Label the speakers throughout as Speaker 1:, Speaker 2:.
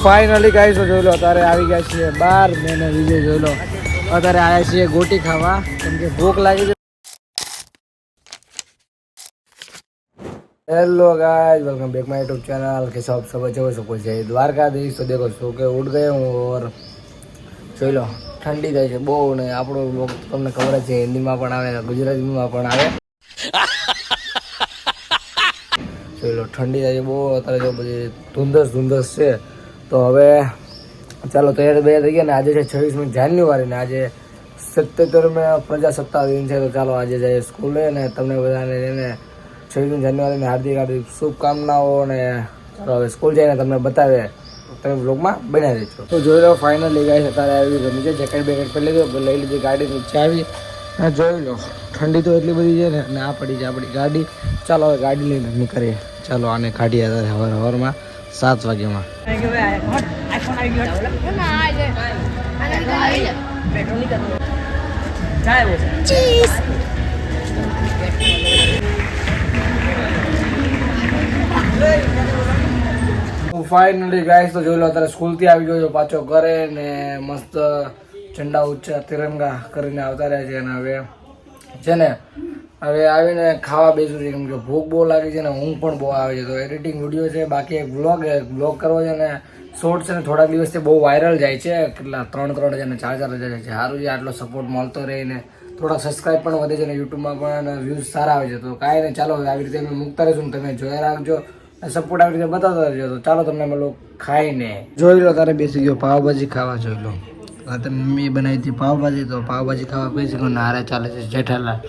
Speaker 1: Finally guys તો જોઈ લો અત્યારે આવી ગયા છીએ 12 મેને વિજય જોઈ લો અત્યારે આવ્યા છીએ ગોટી ખાવા કેમ કે ભૂખ લાગી છે. Hello guys welcome back my YouTube channel के सब अच्छे हो कुछ है द्वारकाधीश तो देखो सो के उठ गए हूँ और જોઈ લો ઠંડી થાય છે બહુ ને આપણો બ્લોગ તમને ખબર જ છે હિન્દીમાં પણ આવે ગુજરાતીમાં પણ આવે. જોઈ લો ઠંડી થાય છે બહુ અત્યારે જો બધી ધુંધસ છે તો હવે ચાલો તૈયાર થઈ ગયા ને આજે છે 26મી જાન્યુઆરી ને આજે 77મે પ્રજાસત્તાક દિન છે તો ચાલો આજે જઈએ સ્કૂલે ને તમને બધાને એને 26મી જાન્યુઆરીની હાર્દિક શુભકામનાઓ ને ચાલો હવે સ્કૂલ જઈને તમને બતાવે તમે બ્લોગમાં બનાવી દેજો. તો જોઈ લો ફાઇનલી ગાઈસ અત્યારે આવી ગયું નીચે જેકેટ બેકેટ પર લઈ લીધી ગાડી નીચે આવી ને જોઈ લો ઠંડી તો એટલી બધી છે ને આ પડી છે આપણી ગાડી. ચાલો હવે ગાડી લઈને નીકળીએ. ચાલો આને કાઢીએ અત્યારે હવારમાં 7 વાગ્યામાં. ફાઇનલી ગાઈસ તો જોઈ લો અત્યારે સ્કૂલથી આવી ગયો પાછો ઘરે ને મસ્ત ઝંડા ઊંચા તિરંગા કરીને આવતા રહ્યા છે અને હવે છે ને હવે આવીને ખાવા બેસું છે કેમ કે ભૂખ બહુ લાગી છે ને ઊંઘ પણ બહુ આવે છે તો એડિટિંગ વિડીયો છે બાકી એક બ્લોગ કરવો છે ને શોર્ટ છે ને થોડાક દિવસથી બહુ વાયરલ જાય છે કેટલા 3 હજાર ને 4 હજાર જાય છે. સારું છે આટલો સપોર્ટ મળતો રહે ને થોડાક સબસ્ક્રાઈબ પણ વધે છે ને યુટ્યુબમાં પણ વ્યૂઝ સારા આવે છે તો કાંઈ નહીં ચાલો આવી રીતે અમે મૂકતા રહીશું તમે જોયા રાખજો સપોર્ટ આવી રીતે બતાવતા રહેજો. તો ચાલો તમને મળો ખાઈને. જોઈ લો તારે બેસી ગયો પાવભાજી ખાવા. જોઈ લો રાતે મમ્મી બનાવી હતી પાવભાજી તો પાવભાજી ખાવા બેસી ગયો નારે ચાલે છે જેઠાલાલ.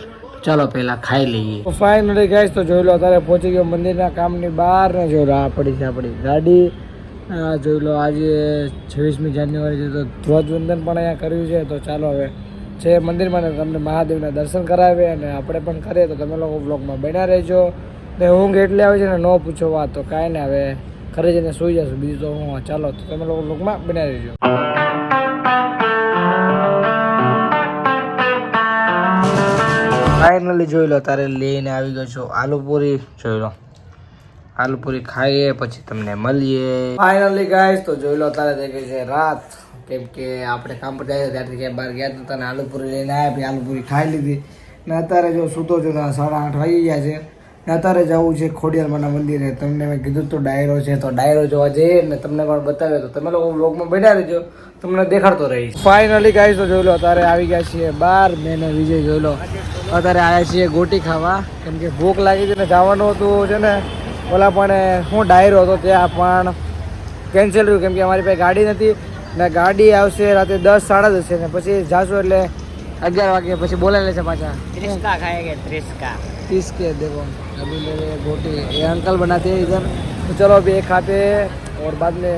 Speaker 1: ચાલો પહેલા ખાઈ લઈએ. તો ફાઇનલી ગાઈસ તો જોઈ લો અત્યારે પહોંચી ગયો મંદિરના કામની બહાર ને જો રાહ પડી છે આપણી ગાડી. જોઈ લો આજે 26મી જાન્યુઆરી છે તો ધ્વજવંદન પણ અહીંયા કર્યું છે તો ચાલો હવે છે મંદિરમાં ને તમને મહાદેવના દર્શન કરાવે અને આપણે પણ કરીએ તો તમે લોકો બ્લોગમાં બન્યા રહેજો. ને ઊંઘ એટલે આવે છે ને ન પૂછો વાત તો કાંઈ ને હવે ઘરે જઈને સૂઈ જશું બીજું તો હું ચાલો તો તમે લોકો બ્લોગમાં બન્યા રહેજો. ફાઇનલી જોઈ લો તારે લઈને આવી ગયો છો આલુપુરી. જોઈ લો આલુપુરી ખાઈએ પછી તમને મળીએ. ફાઇનલી ગાઈસ તો જોઈ લો તારે થઈ ગઈ છે રાત કેમ કે આપણે કામ પર જાય ત્યારથી ક્યાંય બહાર ગયા હતા ને આલુપુરી લઈને આવ્યા પછી આલુપુરી ખાઈ લીધી ને અત્યારે જો સૂતો છો 8:30 વાગી ગયા છે ને અત્યારે જવું છે ખોડિયારમાંના મંદિરે. તમને મેં કીધું તો ડાયરો છે તો ડાયરો જોવા જઈએ ને તમને પણ બતાવ્યો તો તમે લોકો બ્લોગમાં બેઠા રહેજો તમને દેખાડતો રહીશ. ફાઇનલી ગાઈસ તો જોઈ લો અત્યારે આવી ગયા છીએ 12 મેને વિજય જોઈ લો અત્યારે આવ્યા છીએ ગોટી ખાવા કેમ કે ભૂખ લાગી છે ને જવાનું હતું છે ને ઓલા પણ હું ડાયરો હતો ત્યાં પણ કેન્સલ રહ્યું કેમ કે અમારી પાસે ગાડી નથી ને ગાડી આવશે રાતે 10 સાડા 10 ને પછી જાશું એટલે 11 વાગે પછી બોલાવી લેશે પાછા. ત્રિસ્કા ખાएंगे ત્રિસ્કા देखो अभी ले गोटी ये अंकल बनाते हैं इधर तो चलो अभी एक खाते और बाद में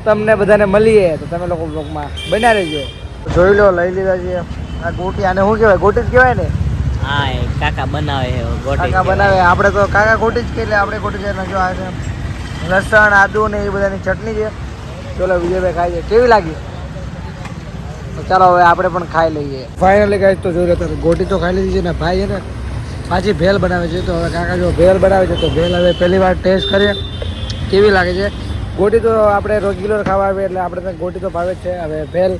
Speaker 1: તમને બધાને મળીએ તો તમે લોકો બ્લોગમાં બન્યા રહેજો. જોઈ લો લઈ લીધા છે આ ગોટી. આને શું કહેવાય ગોટી જ કહેવાય ને?
Speaker 2: હા એ કાકા બનાવે છે ગોટી.
Speaker 1: કાકા બનાવે આપણે તો કાકા ગોટી જ કહીએ આપણે ગોટી છે. જો આ લસણ આદુ ને એ બધાની ચટણી છે. ચલો વિજયભાઈ ખાઈ છે કેવી લાગી તો ચાલો હવે આપણે પણ ખાઈ લઈએ. ફાઇનલી ગાઈસ તો જોઈ લો તમે ગોટી તો ખાઈ લીધી છે ને ભાઈ છે ને પાછી ભેલ બનાવે છે તો હવે કાકા જો ભેલ બનાવે છે તો ભેલ હવે પહેલી વાર ટેસ્ટ કરીએ કેવી લાગે છે. ગોટી તો આપણે રેગ્યુલર ખાવા આવે એટલે આપણે ગોટી તો ભાવે જ છે. હવે ભેલ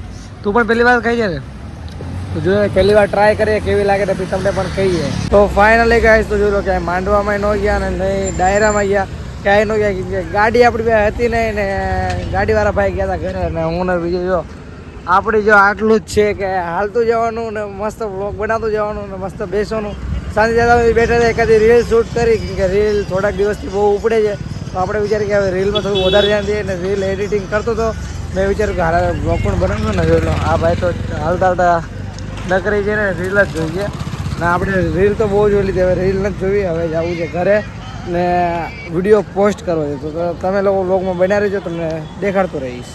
Speaker 1: તું પણ પહેલી વાર ખાઈ છે ને તો જોઈએ પહેલી વાર ટ્રાય કરીએ કેવી લાગે ને પછી તમને પણ કહીએ. તો ફાઇનલી ગાઈસ તો જોઈ લો ક્યાંય માંડવામાં ન ગયા ને નહીં ડાયરામાં ગયા ક્યાંય ન ગયા ગાડી આપણી પાસે હતી નહીં ને ગાડીવાળા ભાઈ ગયા હતા ઘરે ને હું ને બીજું જો આપણી જો આટલું જ છે કે હાલતું જવાનું ને મસ્ત વ્લોગ બનાવતું જવાનું ને મસ્ત બેસવાનું. સાંજે જતા બેઠા એકાદી રીલ શૂટ કરી કેમ કે રીલ થોડાક દિવસથી બહુ ઉપડે છે તો આપણે વિચાર્યું કે હવે રીલમાં થોડું વધારે ધ્યાન દઈએ ને રીલ એડિટિંગ કરતો હતો મેં વિચાર્યું કે હાલ બ્લોગ પણ બનાવશું ને જોઈ લો આ ભાઈ તો હાલતા હાલતા નકરી છે ને રીલ જ જોઈએ ને આપણે રીલ તો બહુ જોઈ લીધી હવે રીલ નથી જોઈ હવે જવું છે ઘરે ને વિડીયો પોસ્ટ કરવો છે તો તમે લોકો બ્લોગમાં બન્યા રહેજો તમને દેખાડતો રહીશ.